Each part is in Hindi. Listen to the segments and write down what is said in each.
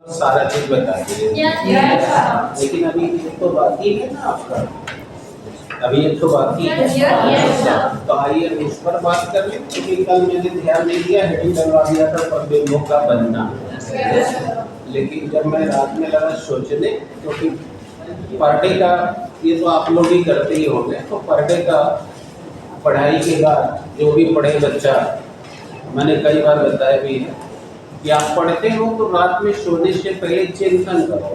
सारा चीज बता दिए। लेकिन अभी एक तो बाकी है ना आपका, अभी एक तो बाकी है। तो आइए उस पर बात कर लें, क्योंकि कल मैंने ध्यान नहीं दिया, हेडिंग डलवा दिया था प्रतिबिंबों का बनना। लेकिन जब मैं रात में लगा सोचने, क्योंकि पर डे का ये तो आप लोग ही करते ही होंगे, तो पर डे का पढ़ाई के बाद जो भी पढ़े बच्चा, मैंने कई बार बताया भी है कि आप पढ़ते हो तो रात में सोने से पहले चिंतन करो,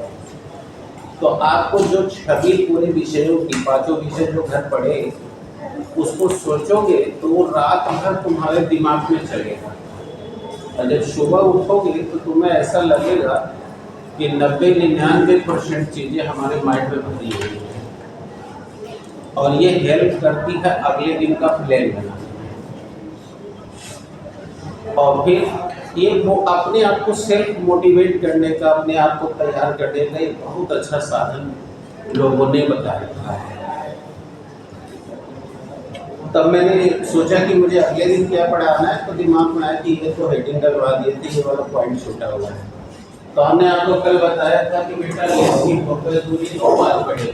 तो आपको जो छवि पूरे विषयों की, पांचों विषय जो घर पढ़े उसको सोचोगे तो वो रात भर तुम्हारे दिमाग में चलेगा, और जब सुबह उठोगे तो तुम्हें ऐसा लगेगा कि 90-99% चीजें हमारे माइंड में भरी हुई है, और ये हेल्प करती है अगले दिन का प्लान बनाने। और फिर ये वो अपने आप को सेल्फ मोटिवेट करने का, अपने आप को तैयार करने का एक बहुत अच्छा साधन लोगों ने बताया है। तब मैंने सोचा कि मुझे अगले दिन क्या पढ़ाना है, तो दिमाग में आया कि ये तो हेडिंग डलवा दिए थे, ये वाला पॉइंट छूटा हुआ है। तो हमने आपको कल बताया था कि बेटा इसकी फोकस दूरी 2 बार पढ़े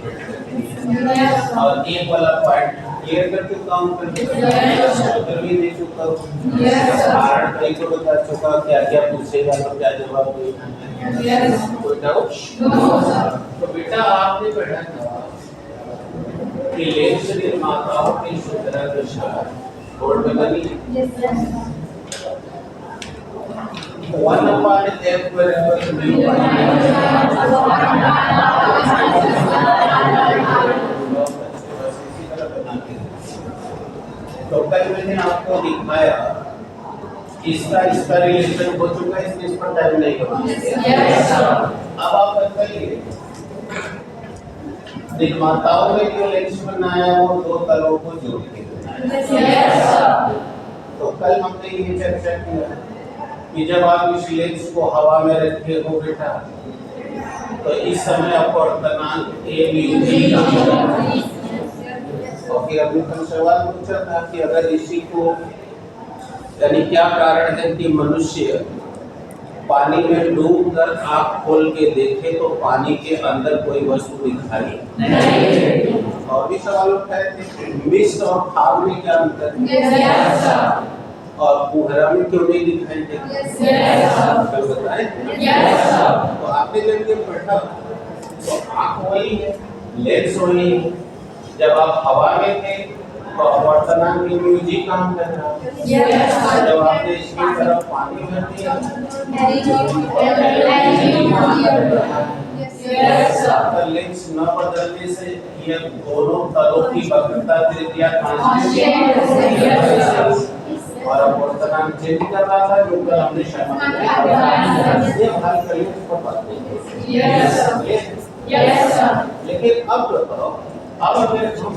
और एक वाला पॉइंट क्लियर करके काम करके उत्तर भी दे चुका हूँ, कारण कई को बता चुका, क्या क्या पूछेगा तो क्या जवाब देगा, कोई डाउट? तो बेटा आपने पढ़ा था कि लेंस निर्माताओं की सूचना दशा बोर्ड में बनी 1/f बराबर म्यू तो कल मैंने आपको दिखाया इसका रिलेशन हो चुका है, इसलिए इस पर टाइम नहीं करूंगा। अब आप बताइए निर्माताओं ने जो लेंस बनाया वो 2 तलों को जोड़ के बनाया। तो कल हमने ये चर्चा किया कि जब आप इस लेंस को हवा में रखे हो बेटा, तो इस समय अपवर्तनांक ए म्यू जी का, और फिर अभी हम सवाल पूछा था कि अगर इसी को, यानी क्या कारण है कि मनुष्य पानी में डूबकर आँख खोल के देखे तो पानी के अंदर कोई वस्तु दिखाई नहीं। और भी सवाल उठाए थे, मिस्ट और खाद में क्या अंतर है, और कुहरा में क्यों नहीं दिखाई देती, बताएं। तो आपने जब ये पढ़ा तो आँख वही है, लेंस वही है, जब आप हवा में थे तो अपवर्तनांक म्यू जी काम कर रहा है, जब आपने इसकी तरफ पानी भर दिया तो लेंस न बदलने से ये दोनों तलों की वक्रता त्रिज्या और अपवर्तनांक चेंज कर रहा था, जो कल हमने लेकिन अब बताओ, अब अगर हम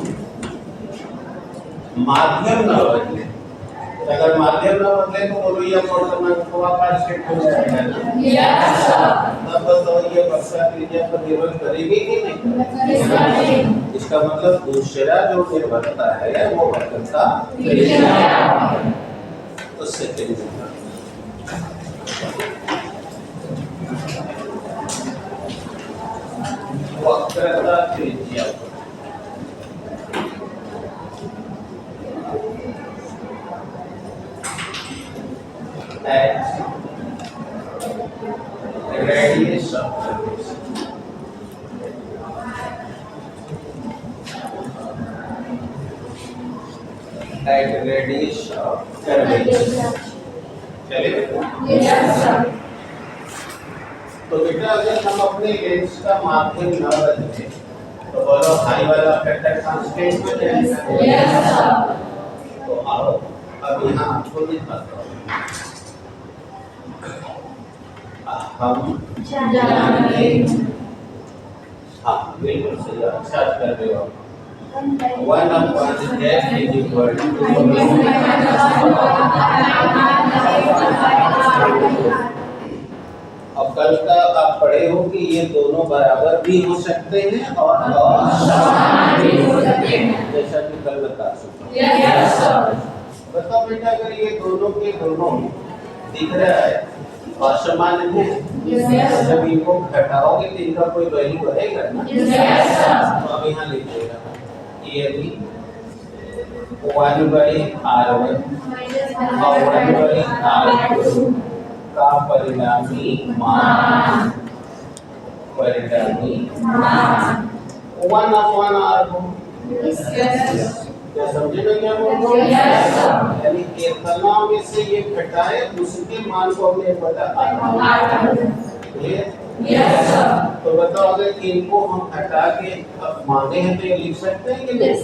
माध्यम न बदले, अगर माध्यम न बदले तो बोलो ये अपवर्तनांक को वापस शिफ्ट हो जाएगा ना। तब बताओ ये वर्षा त्रिज्या पर निर्भर करेगी कि नहीं? इसका मतलब दूसरा जो निर्भरता है वो वक्रता त्रिज्या। तो सेकंड वक्रता त्रिज्या at radius of curvature. At radius of curvature. चलेगा? तो बेटा अगर हम अपने लेंस का माध्यम न बदले तो बोलो हाई वाला फैक्टर कांस्टेंट हो जाएगा। तो आओ अब यहाँ आपको दिखाता हूँ, हम जानेंगे, हाँ बिल्कुल सही, अच्छा कर रहे हो। 1/f is equal to अब कल का आप पढ़े हो कि ये दोनों बराबर भी हो सकते हैं और समान भी हो सकते हैं, जैसा कि कल बता चुका। बताओ बेटा अगर ये दोनों के दोनों दिख रहा है असमान है। जब इनको घटाओगे तो इनका कोई वैल्यू रहेगा ना। तो अब यहाँ लिखिएगा ये भी 1/r1 और 1/r2 का परिणामी मान 1/r2। क्या समझे मैं क्या बोल रहा हूँ? यानी इतना में से ये घटाए उसके मान को हमने पता तो बताओ अगर इनको हम हटा के अब मांगे हैं तो ये लिख सकते हैं कि नहीं?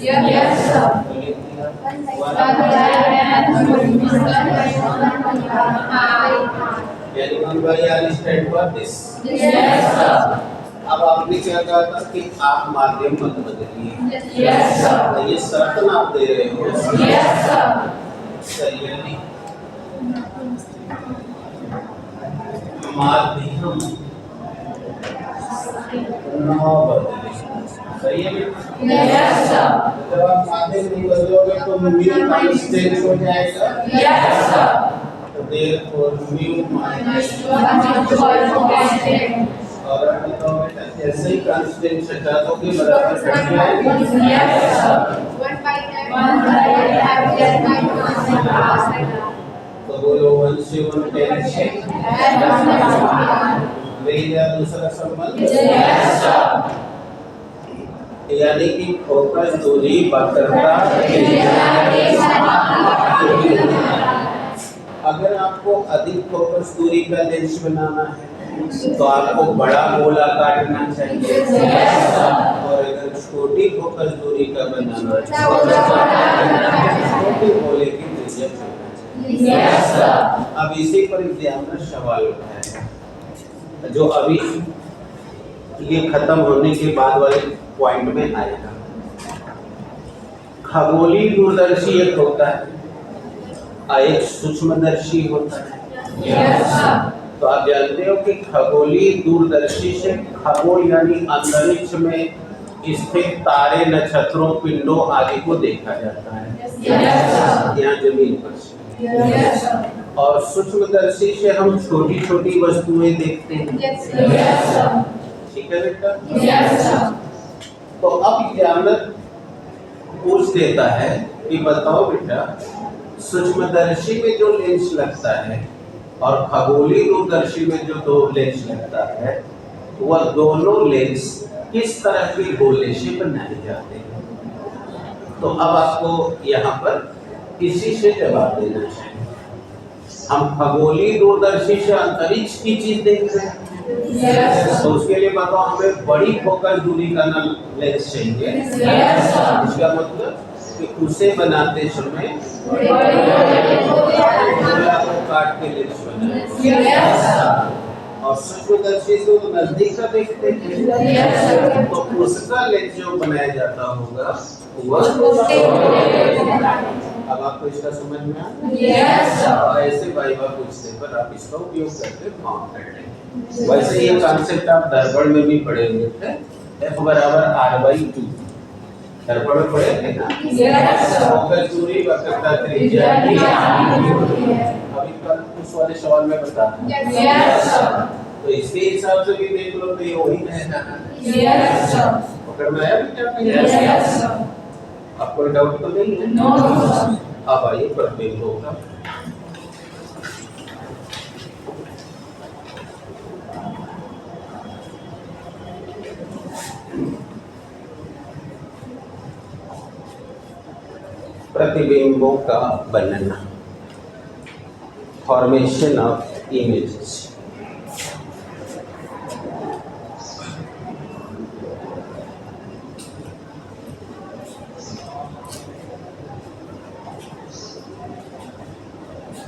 यानी 1/r स्टैंड फॉर दिस। अब आपने क्या कहा था कि आप माध्यम मत बदलिए। तो ये शर्त ना आप दे रहे हो। सही है नहीं? माध्यम ना बदले। सही है बेटा? जब आप माध्यम नहीं बदलोगे तो म्यू माइनस चेंज हो जाएगा। तो देयरफॉर म्यू माइनस और बताओ बेटा ऐसे ही कांस्टेंट हटा दोगे बराबर घट जाएगा। तो बोलो 1 से 1 कैंसिल। दूसरा संबंध यानी कि फोकस दूरी वक्रता। अगर आपको अधिक फोकस दूरी का लेंस बनाना है तो आपको बड़ा गोला काटना चाहिए और अगर छोटी फोकस दूरी का बनाना है छोटे गोले की त्रिज्या चुनना चाहिए। अब इसी पर एग्जामिनर सवाल उठाएगा जो अभी ये खत्म होने के बाद वाले पॉइंट में आएगा। खगोलीय दूरदर्शी एक होता है और एक सूक्ष्मदर्शी होता है। तो आप जानते हो कि खगोलीय दूरदर्शी से खगोल यानी अंतरिक्ष में स्थित तारे नक्षत्रों पिंडों आदि को देखा जाता है यहाँ जमीन पर से। और सूक्ष्मदर्शी से हम छोटी छोटी वस्तुएं देखते हैं। ठीक है बेटा? तो अब एग्जामिनर पूछ देता है कि बताओ बेटा सूक्ष्मदर्शी में जो लेंस लगता है और खगोलीय दूरदर्शी में जो दो लेंस लगता है वह दोनों लेंस किस तरह के गोले से बनाए जाते हैं। तो अब आपको यहाँ पर इसी से जवाब देना चाहिए। हम खगोलीय दूरदर्शी से अंतरिक्ष की चीज देख रहे हैं तो उसके लिए बताओ हमें बड़ी फोकस दूरी का लेंस चाहिए। इसका मतलब कि उसे बनाते समय काट के लेंस बनाए और सूक्ष्मदर्शी से तो नजदीक का देखते हैं तो उसका लेंस जो बनाया जाता होगा वह। अब आपको इसका समझ में आया? ऐसे वाइवा पूछते पर आप इसका उपयोग करके फॉर्म कर लेंगे। वैसे ये कॉन्सेप्ट आप दर्पण में भी पढ़े हुए थे F बराबर R/2 दर्पण में पढ़े थे ना। फोकस दूरी वक्रता त्रिज्या अभी कल उस वाले सवाल में बताना। तो इसके हिसाब से भी देख लो तो ये वही रहेगा। पकड़ में आया क्या? अब कोई डाउट तो नहीं है? अब आइए प्रतिबिंब होगा। प्रतिबिंबों का बनना फॉर्मेशन ऑफ इमेजेस।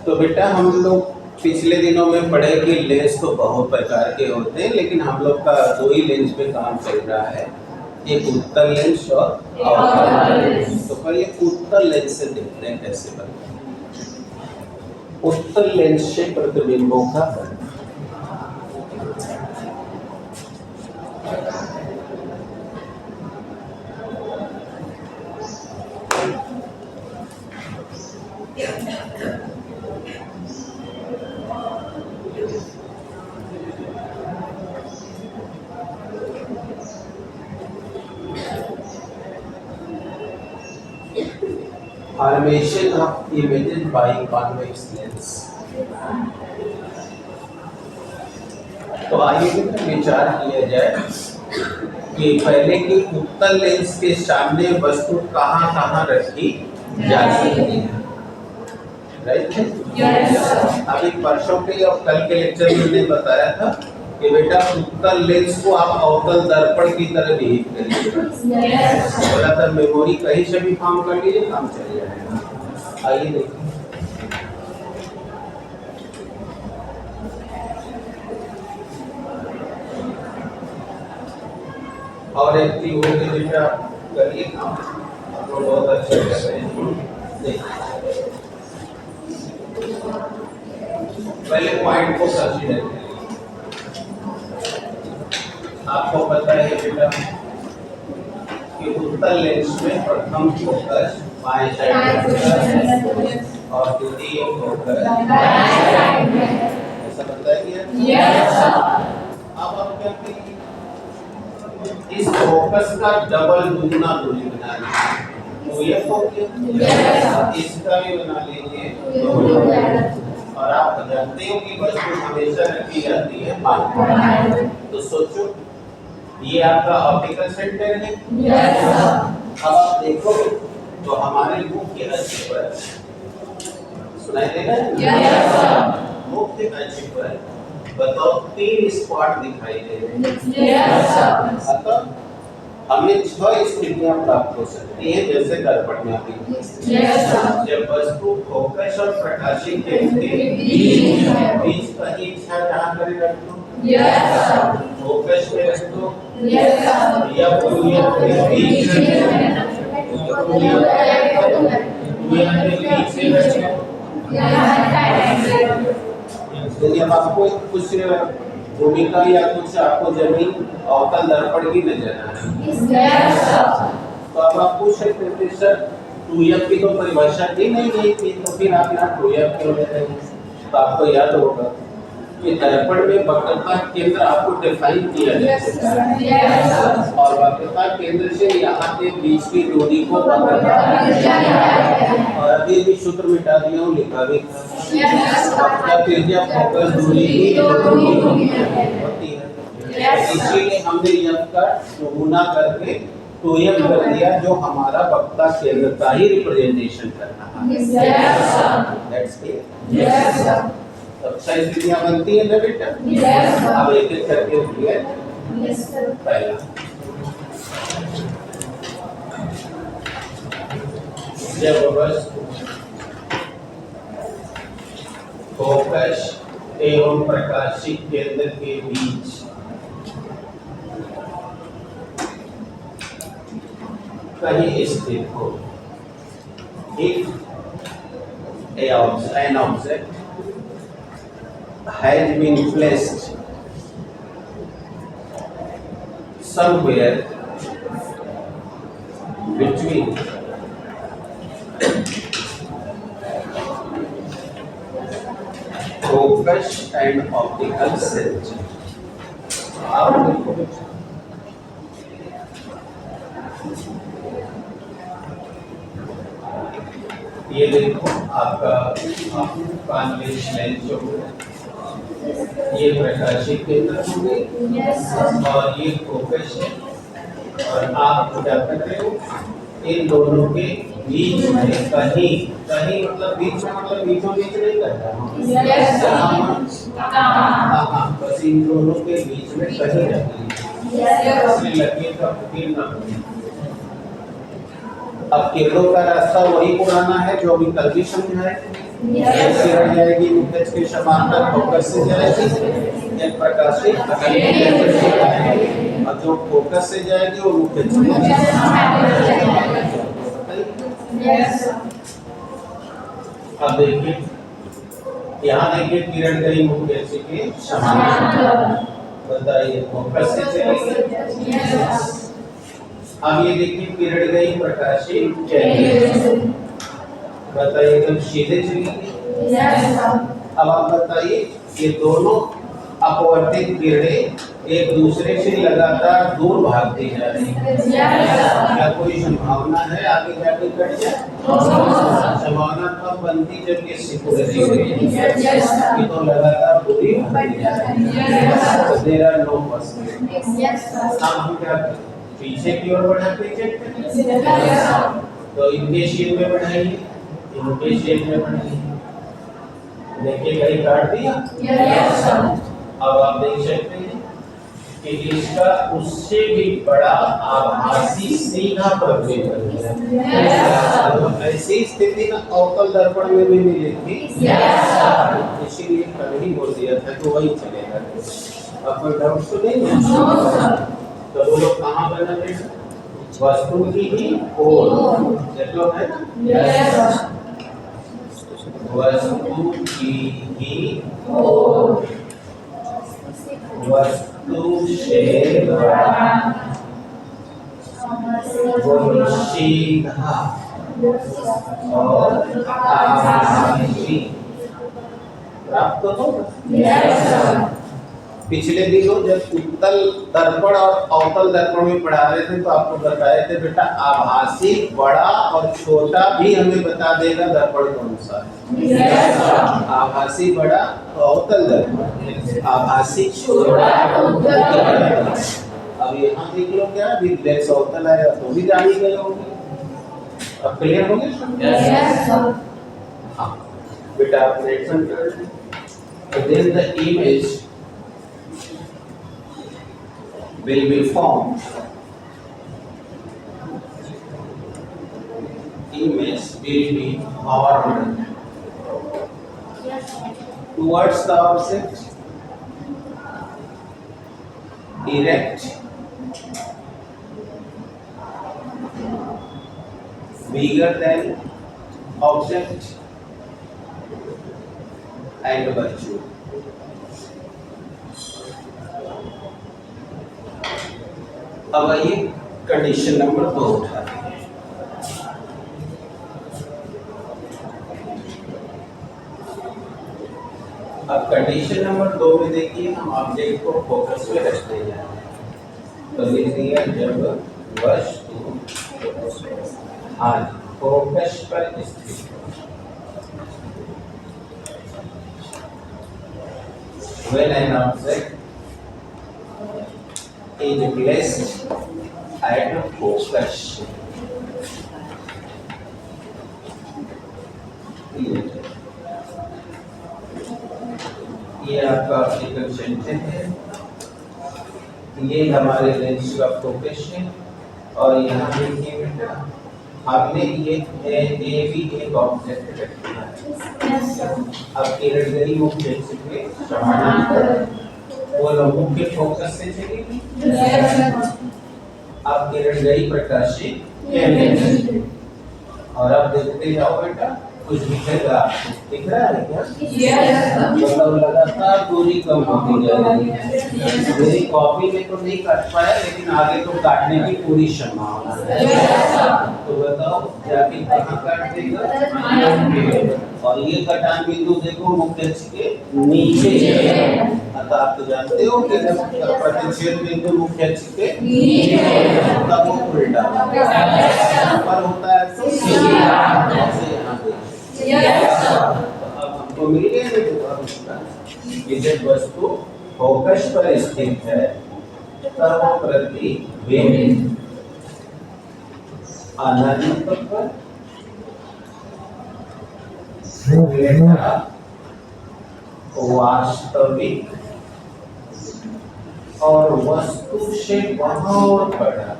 तो बेटा हम लोग पिछले दिनों में पढ़े कि लेंस तो बहुत प्रकार के होते हैं लेकिन हम लोग का दो ही लेंस पे काम चल रहा है, एक उत्तल लेंस और अवतल लेंस। तो पहले उत्तल लेंस से देखते हैं कैसे बनता है। उत्तल लेंस से प्रतिबिंबों का बनना। Formation of images by convex lens. तो आइए विचार किया जाए कि पहले की उत्तल लेंस के सामने वस्तु कहाँ कहाँ रखी जा सकती है, राइट? अभी परसों के और कल के लेक्चर में मैंने बताया था कि बेटा उत्तल लेंस को आप अवतल दर्पण की तरह बिहेव करिए। बोला था मेमोरी कहीं से भी काम कर लीजिए, काम चल जाएगा। आइए देखिए, और एक चीज हो गई बेटा, करिए काम, आप लोग बहुत अच्छे कर रहे हैं। देखिए पहले पॉइंट को कंसीडर करिए। आपको पता है बेटा कि उत्तल लेंस में प्रथम फोकस बाएं साइड और द्वितीय फोकस ऐसा बताया गया। अब आप क्या करिए, इस फोकस का डबल दुगना दूरी बना लीजिए, तो ये फोकस इसका भी बना लीजिए। और आप जानते हो कि वस्तु हमेशा रखी जाती है बाएं। तो सोचो ये आपका ऑप्टिकल सेंटर है। अब आप देखो तो हमारे मुख्य अक्ष पर सुनाई देगा, मुख्य अक्ष पर बताओ 3 स्पॉट दिखाई दे रहे हैं। अतः हमें 6 स्थितियां प्राप्त हो सकती है जैसे दर्पण में अभी। जब वस्तु फोकस और प्रकाशित लेंस के बीच का ही इच्छा जहाँ करे रख दो, फोकस में रख दो, या पुलिया के बीच से रख दो। यदि अब आपको कुछ भूमिका या कुछ आपको जमीन अवतल दर्पण की नजर आ रही है, तो अब आप पूछ सकते थे सर 2f की तो परिभाषा दी नहीं गई थी, तो फिर आप यहाँ 2f क्यों ले रहे हैं? तो आपको याद होगा कि दर्पण में वक्रता केंद्र आपको डिफाइन किया जाए और वक्रता केंद्र से यहाँ के बीच की दूरी को वक्रता, और अभी भी सूत्र मिटा दिया हूँ, लिखा भी वक्रता त्रिज्या फोकस दूरी की होती है। इसीलिए हमने f का गुना करके 2f कर दिया, जो हमारा वक्रता केंद्र का ही रिप्रेजेंटेशन कर रहा है। That's clear. तब सही स्थितियां बनती है ना बेटा? अब एक एक करके होती है। पहला, जब वस्तु फोकस एवं प्रकाशित केंद्र के बीच कहीं स्थित हो, if an object has been placed somewhere between focus and optical center। आप देखो ये देखो आपका कॉन्वेक्स लेंस जो ये प्रकाशित केंद्र होंगे और ये फोकस है, और आप क्या करते हो, इन दोनों के बीच में कहीं कहीं मतलब बीच में मतलब बीचों बीच नहीं करता, हाँ बस इन दोनों के बीच में कहीं रखिए, लकीर का फकीर ना। अब किरणों का रास्ता वही पुराना है जो अभी कल भी समझा है। एक किरण जाएगी मुख्य के समांतर फोकस से जाएगी, एक प्रकाशित और जो फोकस से जाएगी वो मुख्य से। अब देखिए यहाँ देखिए किरण गई मुख्य के समांतर, बताइए फोकस से चलेगी। अब ये देखिए किरण गई प्रकाशित केंद्र, बताइए एकदम सीधे चलेगी। अब आप बताइए ये दोनों अपवर्तित किरणें एक दूसरे से लगातार दूर भागती जा रही है। क्या कोई संभावना है आगे जाके कट जाए? संभावना तब बनती जब ये सिक्योरिटी ये तो लगातार दूरी भागती जा रही है। There are no possibility. अब हम क्या करें? पीछे की ओर बढ़ाते चेक करें। तो इनके शेप में बढ़ाइए, इनके शेप में बढ़ाइए। देखिए कहीं काट दिया? अब आप देख सकते हैं कि इसका उससे भी बड़ा आभासी सीधा प्रक्षेप बन गया। तो ऐसी स्थिति ना अवतल दर्पण में भी मिली थी, इसीलिए कल ही बोल दिया था कि वही चलेगा। अब कोई डाउट तो नहीं है? तो वो लोग कहाँ बना रहे? वस्तु की ही ओर, देखो है ना, वस्तु की ही ओर, वस्तु से बड़ा, वो सीधा और आभासी प्राप्त होगा। पिछले दिनों जब उत्तल दर्पण और अवतल दर्पण में पढ़ा रहे थे तो आपको बताए थे बेटा आभासी बड़ा और छोटा भी हमें बता देगा दर्पण कौन सा है। आभासी बड़ा अवतल दर्पण, आभासी छोटा। अब यहाँ देख लो क्या अभी लेंस अवतल आएगा तो भी जान ही गए होंगे। अब क्लियर हो गया? हाँ बेटा आप रिएक्शन कर then the image will be formed. Image will be formed towards the object, erect, bigger than object, and virtual. अब आइए कंडीशन नंबर 2 उठाते हैं। अब कंडीशन नंबर 2 में देखिए हम ऑब्जेक्ट को फोकस में रखते हैं। तो लिख दिया जब वस्तु फोकस पर स्थित when an object is placed at focus. ये आपका ऑप्टिकल सेंटर है, ये हमारे लेंस का फोकस है और यहाँ देखिए बेटा हमने ये भी एक ऑब्जेक्ट रखा है। अब किरण गई मुख्य से समानांतर वो लोगों के फोकस से चलेगी। अब किरण गई प्रकाशित कैमरे और अब देखते जाओ बेटा कुछ दिखेगा, दिख रहा है क्या? मतलब लगातार दूरी कम होती जा रही है। मेरी कॉपी में तो नहीं काट पाया लेकिन आगे तो काटने की पूरी संभावना है। तो बताओ जाके कहाँ काट देगा? और ये कटान बिंदु देखो मुख्य अक्ष के नीचे है। अतः आप तो जानते हो कि जब प्रतिच्छेद बिंदु मुख्य अक्ष के नीचे तब वो उल्टा पर होता है तो अब हमको मिल गया कि जब वस्तु फोकस पर स्थित है तब वो प्रतिबिंब अनंत पर वास्तविक और वस्तु से बहुत बड़ा,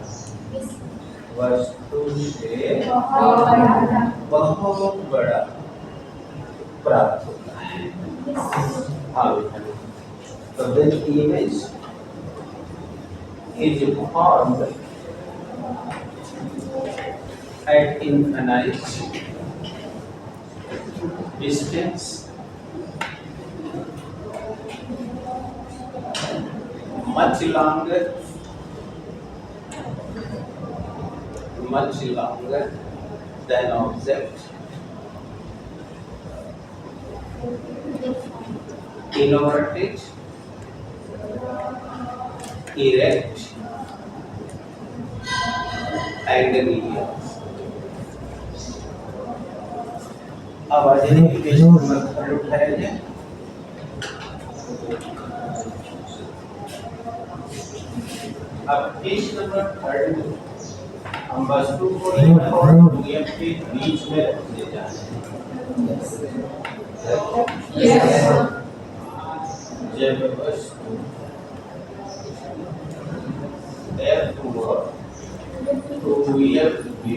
वस्तु से बहुत बड़ा प्राप्त होता है। तो then image is formed at infinite distance much longer than object inverted erect and linear. अब आज देखिए पेज नंबर 3 उठाया जाए। अब पेज नंबर 3 में हम वस्तु को एक और नियम के बीच में रखते जा रहे हैं। जब वस्तु F to F के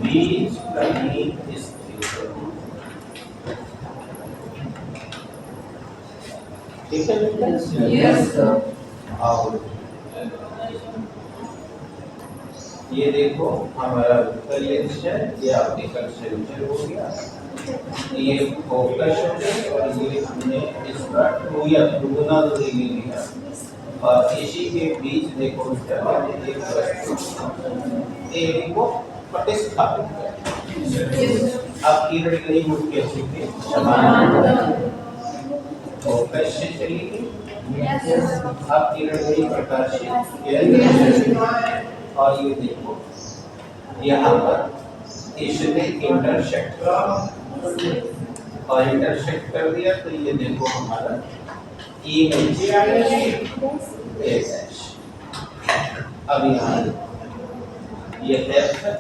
बीच कहीं स्थित है। ठीक है? Yes sir. और ये देखो हमारा कलेक्स है, ये ऑप्टिकल सेंटर हो गया, ये फोकस है और ये हमने इसका टू या दुगुना दूरी ले लिया और इसी के बीच देखो एक को प्रतिस्थापित किया। अब किरण गई मुख्य के समान फोकस से चलेगी। अब किरण गई प्रकाश से और ये देखो यहाँ पर इसने इंटरसेक्ट और इंटरसेक्ट कर दिया तो ये देखो हमारा ई नीचे आ गया। अब यहाँ ये एफ है,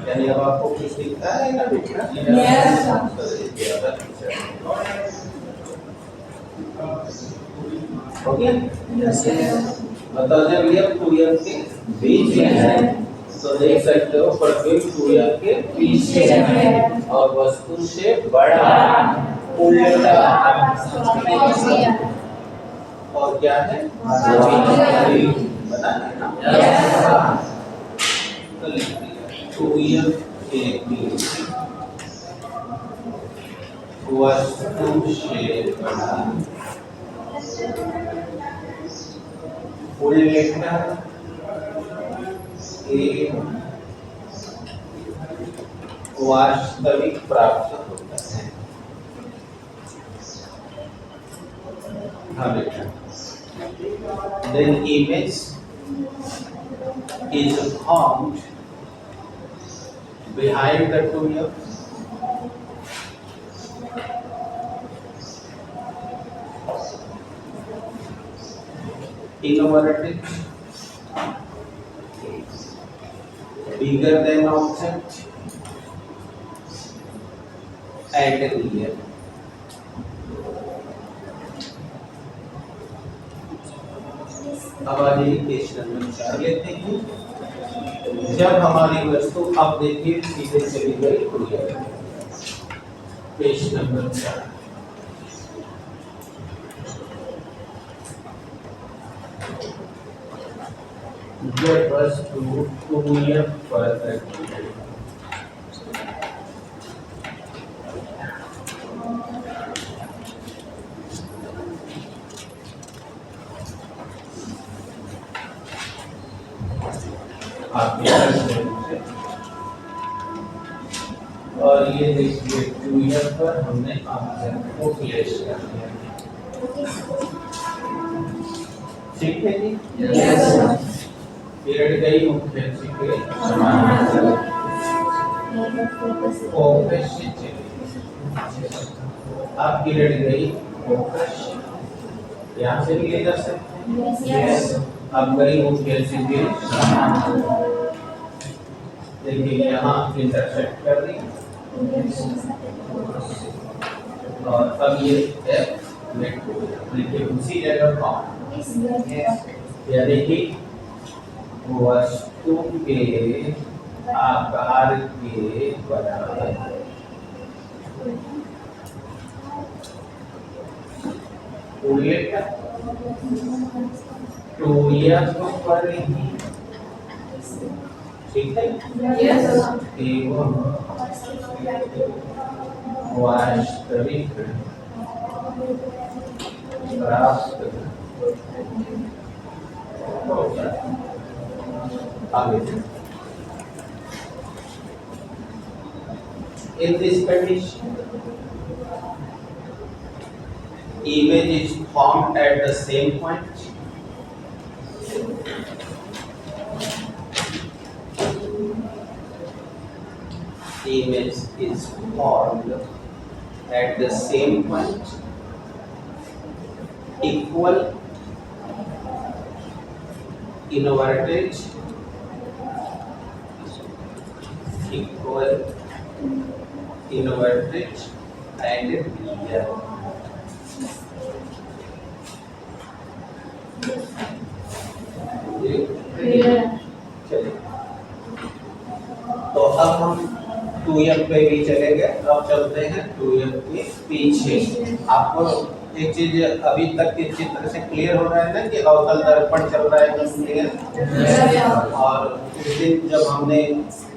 यानी अब आपको कुछ दिखता है ना दिखता हो गया। बताओ जब ये 2m के बीच में है तो देख सकते हो प्रतिबिंब 2m के पीछे है और वस्तु से बड़ा उल्टा और क्या है बना है ना। तो लिख दिया 2m के बीच वस्तु से बड़ा उल्टा वास्तविक प्राप्त होता है। हाँ बेटा, then image is formed behind the 2m. Inverted, bigger than object and real. अब आगे क्वेश्चन नंबर 4 लेते हैं। जब हमारी वस्तु अब देखिए सीधे चली गई पेज नंबर 4। जब वस्तु 2m पर रखी है और ये देखिए 2m पर हमने ऑब्जेक्ट को प्लेस कर दिया। ठीक है जी? यस। किरण गई मुख्य के समान फोकस से चली। अब किरण गई फोकस यहाँ से भी ले जा सकते हैं। यस। अब गई मुख्य के समान, देखिए यहाँ इंटरसेक्ट कर दी और अब ये देखिए उसी जगह पाओ या देखिए वस्तु के आकार के बराबर उल्टा 2m पर ही, ठीक है? एवं वास्तविक प्राप्त होगा। आगे in this condition image is formed at the same point. Image is formed at the same point, equal inverted, and real. चलिए, तो अब हम 2f पे भी चले गए। अब चलते हैं 2f के पीछे। आपको एक चीज अभी तक के चित्र से क्लियर हो रहा है ना कि अवतल दर्पण चल रहा है एकदम क्लियर। और उस दिन जब हमने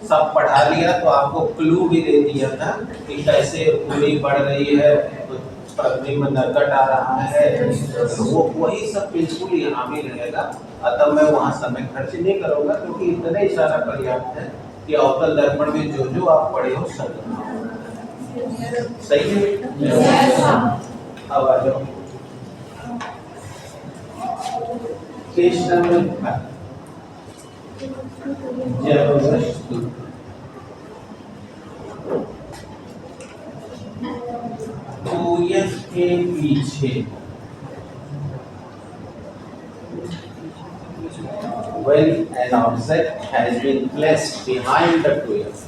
सब पढ़ा लिया तो आपको क्लू भी दे दिया था कि कैसे पूरी बढ़ रही है, तो प्रतिबिंब नरकट आ रहा है, तो वो वही सब बिल्कुल यहाँ भी रहेगा। अतः मैं वहाँ समय खर्च नहीं करूँगा क्योंकि इतना ही सारा पर्याप्त है कि अवतल दर्पण में जो जो आप पढ़े हो सब सही है। अब आ जाओ पेज नंबर 2f के पीछे when an object has been placed behind the 2f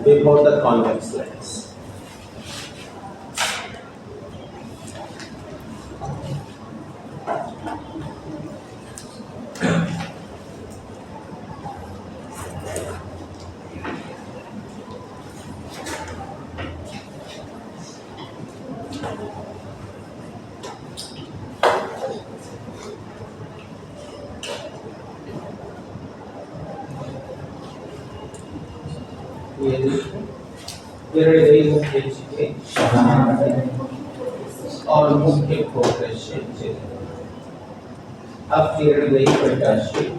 before the convex lens. और मुख्य फोकस अब किरण गई प्रकाशित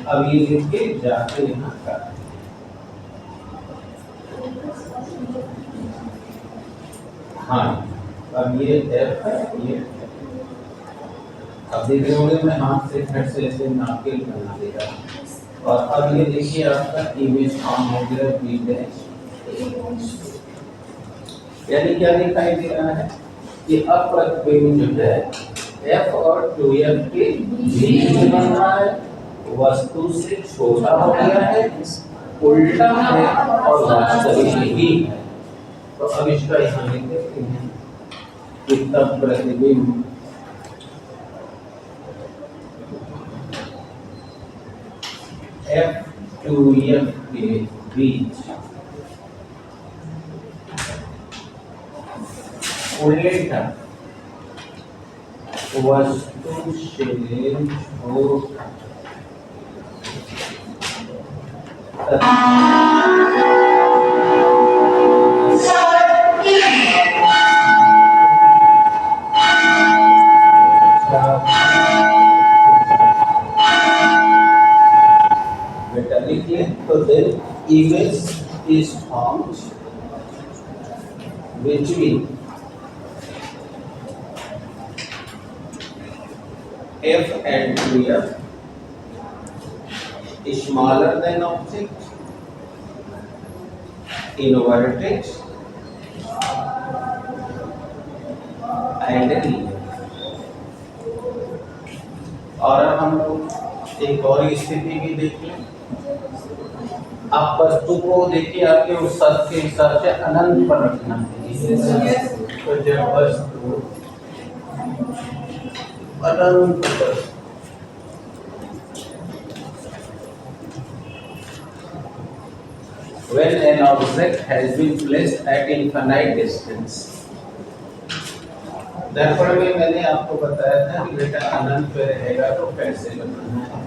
अब ये लिख के जाके यहाँ का हाँ अब ये F है, ये अब देख रहे होंगे मैं हाथ से फिर से ऐसे नाके बना दे रहा हूँ। और अब ये देखिए आपका इमेज फॉर्म हो गया बी डैश, यानी क्या दिखाई दे रहा है कि अब प्रतिबिंब जो है F और 2F के बीच में बन रहा है, वस्तु से छोटा हो गया है, उल्टा है और वास्तविक ही है। तो अब इसका यहाँ लिख देते हैं कि तब प्रतिबिंब F2F के बीच उल्टा वस्तु से छोटा तो then image is formed between F and 2F, smaller than object, inverted and real। और हम लोग एक और स्थिति भी देख लें। आप वस्तु को देखिए आपके उस सत के हिसाब से अनंत पर रखना है। तो जब वस्तु अनंत पर when an object has been placed at infinite distance, दर्पण में मैंने आपको बताया था कि बेटा अनंत पे रहेगा तो कैसे बनाना है,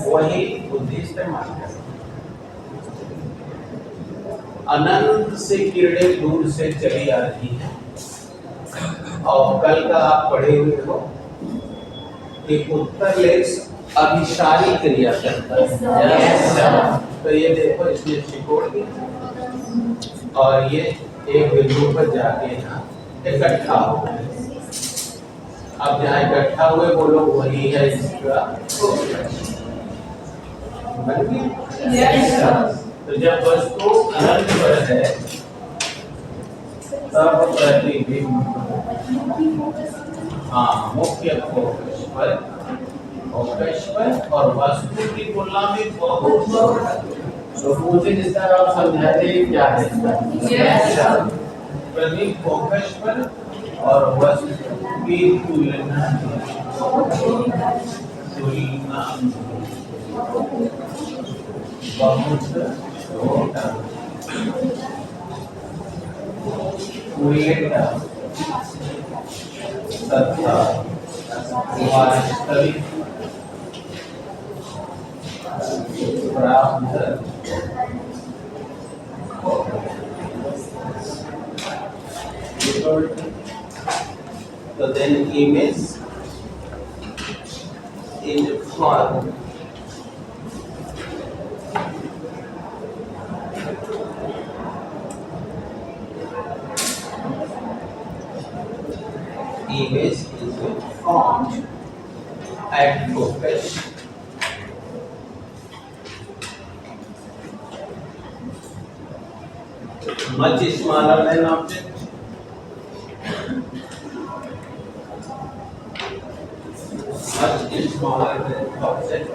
वही बुद्धि इस्तेमाल करें। अनंत से किरणें दूर से चली आ रही हैं और कल का आप पढ़े हुए हो कि उत्तर लेंस अभिसारी क्रिया करता है। तो ये देखो इसने सिकोड़ दी, और ये एक बिंदु पर जाके यहाँ इकट्ठा हो गए। अब जहाँ इकट्ठा हुए वो लोग वही है इसका बन गया। तो जब वस्तु अनंत पर है तब प्रतिबिंब हाँ मुख्य फोकस पर और वस्तु की तुलना में बहुत छोटा। तो मुझे जिस तरह आप समझाते हैं क्या है इसका प्रतीक फोकस पर और वस्तु की तुलना बहुत छोटा तथा वास्तविक प्राप्त so then image in form image is formed at focus much smaller than object much smaller than object